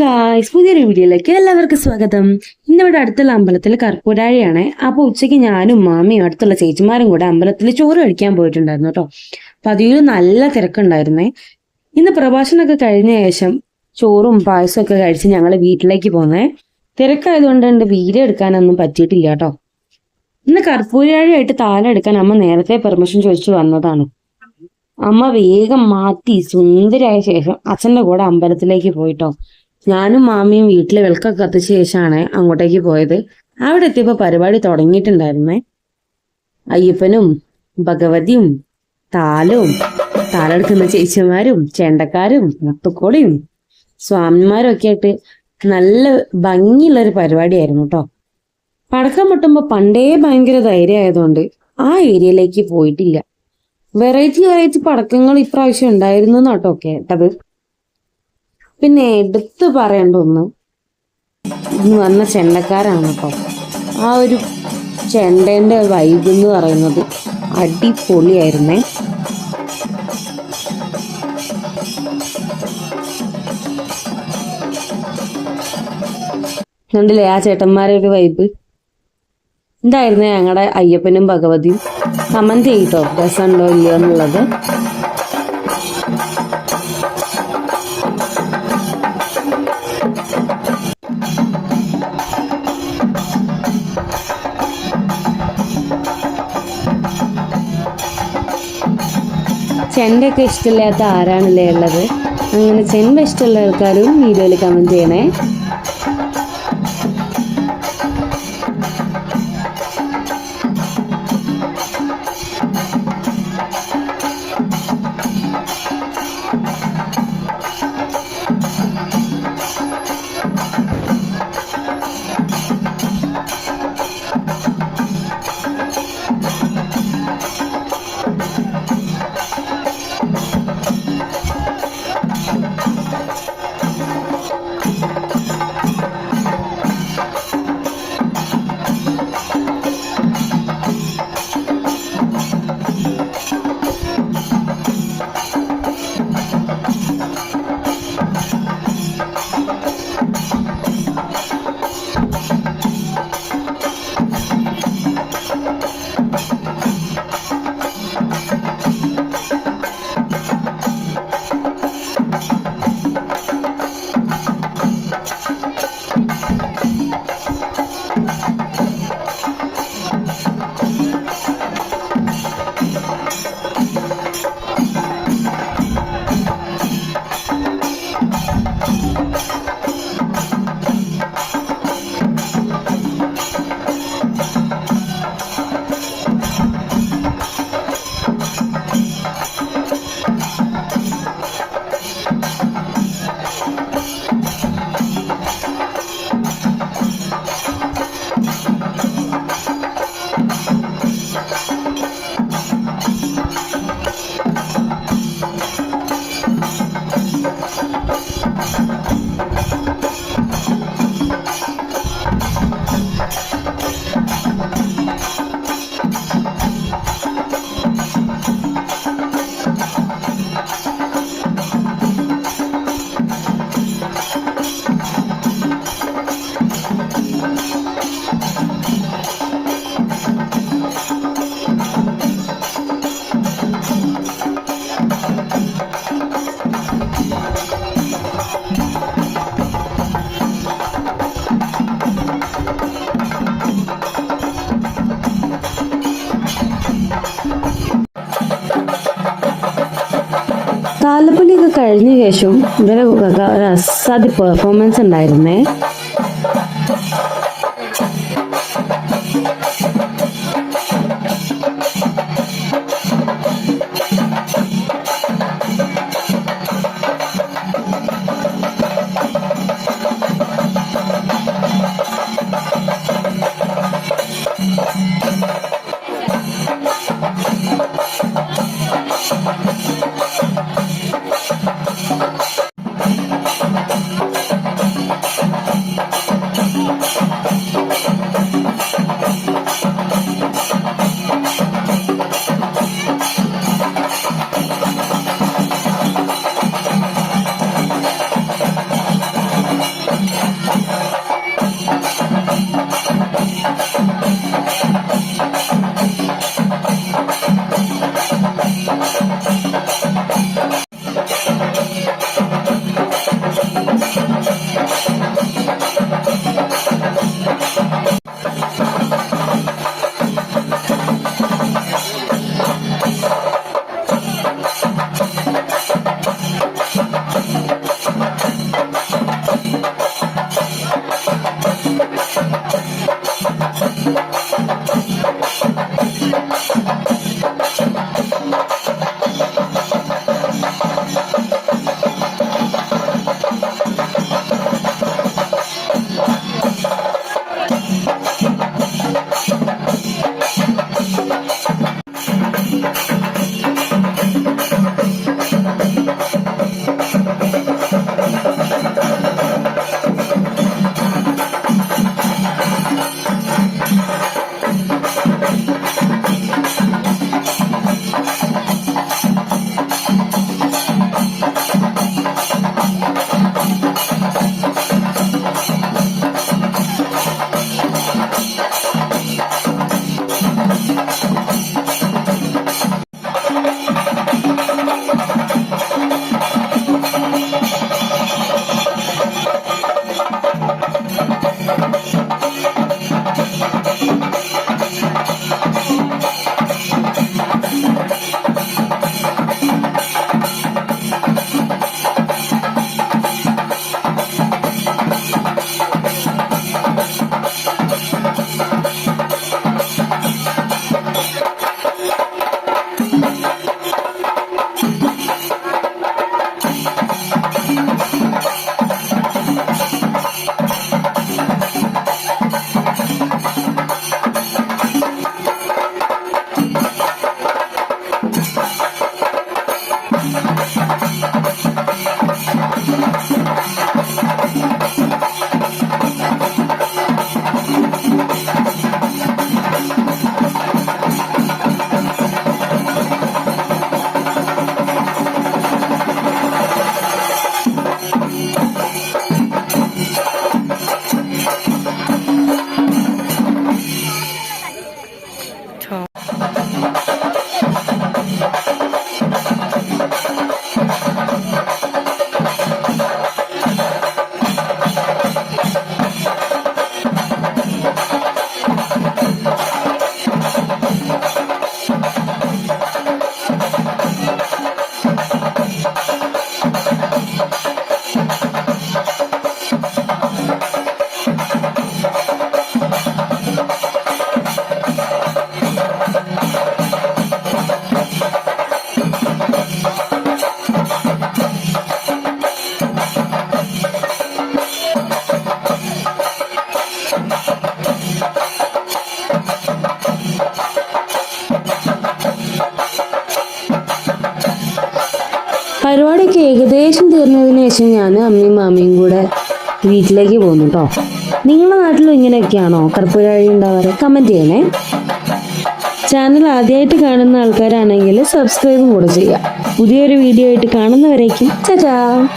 Guys, പുതിയൊരു വീഡിയോയിലേക്ക് എല്ലാവർക്കും സ്വാഗതം. ഇന്നിവിടെ അടുത്തുള്ള അമ്പലത്തിൽ കർപ്പൂരാഴിയാണ്. അപ്പൊ ഉച്ചയ്ക്ക് ഞാനും മാമിയും അടുത്തുള്ള ചേച്ചിമാരും കൂടെ അമ്പലത്തിൽ ചോറ് കഴിക്കാൻ പോയിട്ടുണ്ടായിരുന്നു കേട്ടോ. അപ്പൊ അതിൽ നല്ല തിരക്കുണ്ടായിരുന്നേ. ഇന്ന് പ്രഭാഷണമൊക്കെ കഴിഞ്ഞ ശേഷം ചോറും പായസവും ഒക്കെ കഴിച്ച് ഞങ്ങൾ വീട്ടിലേക്ക് പോന്നേ. തിരക്കായതുകൊണ്ട് എന്റെ വീഡിയോ എടുക്കാനൊന്നും പറ്റിയിട്ടില്ല കേട്ടോ. ഇന്ന് കർപ്പൂരാഴിയായിട്ട് താലം എടുക്കാൻ അമ്മ നേരത്തെ പെർമിഷൻ ചോദിച്ചു വന്നതാണ്. അമ്മ വേഗം മാറ്റി സുന്ദരിയായ ശേഷം അച്ഛൻ്റെ കൂടെ അമ്പലത്തിലേക്ക് പോയിട്ടോ. ഞാനും മാമിയും വീട്ടിലെ വിളക്കൊക്കെ കത്തിച്ച ശേഷമാണ് അങ്ങോട്ടേക്ക് പോയത്. അവിടെ എത്തിയപ്പോൾ പരിപാടി തുടങ്ങിയിട്ടുണ്ടായിരുന്നേ. അയ്യപ്പനും ഭഗവതിയും താലവും താലെടുക്കുന്ന ചേച്ചിമാരും ചെണ്ടക്കാരും മുത്തുക്കോടിയും സ്വാമിമാരും ഒക്കെ ആയിട്ട് നല്ല ഭംഗിയുള്ളൊരു പരിപാടിയായിരുന്നു കേട്ടോ. പടക്കം പൊട്ടുമ്പോൾ പണ്ടേ ഭയങ്കര ധൈര്യമായതുകൊണ്ട് ആ ഏരിയയിലേക്ക് പോയിട്ടില്ല. വെറൈറ്റി പടക്കങ്ങൾ ഇപ്രാവശ്യം ഉണ്ടായിരുന്നു കേട്ടോ കേട്ടത്. പിന്നെ എടുത്ത് പറയേണ്ട ഒന്ന് ഇന്ന് വന്ന ചെണ്ടക്കാരാണ് കേട്ടോ. ആ ഒരു ചെണ്ടേന്റെ വൈബ് എന്ന് പറയുന്നത് അടിപൊളിയായിരുന്നേ. കണ്ടില്ലേ ആ ചേട്ടന്മാരെ ഒരു വൈബ്. എന്തായിരുന്നു ഞങ്ങളുടെ അയ്യപ്പനും ഭഗവതിയും. കമന്റ് ചെയ്തോ രസമുണ്ടോ ഇല്ലയോ എന്നുള്ളത്. ചെണ്ടയൊക്കെ ഇഷ്ടമില്ലാത്ത ആരാണല്ലേ ഉള്ളത്? അങ്ങനെ ചെണ്ട ഇഷ്ടമുള്ള ആൾക്കാരും വീഡിയോയിൽ കമന്റ് ചെയ്യണേ. താലപ്പൊലിയൊക്കെ കഴിഞ്ഞ ശേഷം ഇവരെ ഒരു അസാധ്യ പെർഫോമൻസ് ഉണ്ടായിരുന്നേ. പരിപാടിയൊക്കെ ഏകദേശം തീർന്നതിന് ശേഷം ഞാനും അമ്മയും മാമിയും കൂടെ വീട്ടിലേക്ക് പോന്നു കേട്ടോ. നിങ്ങളുടെ നാട്ടിലും ഇങ്ങനെയൊക്കെയാണോ കർപ്പൂരാഴി ഉണ്ടാവാറ്? കമൻറ്റ് ചെയ്യണേ. ചാനൽ ആദ്യമായിട്ട് കാണുന്ന ആൾക്കാരാണെങ്കിൽ സബ്സ്ക്രൈബും കൂടെ ചെയ്യുക. പുതിയൊരു വീഡിയോ ആയിട്ട് കാണുന്നവരേക്കും ടാറ്റാ.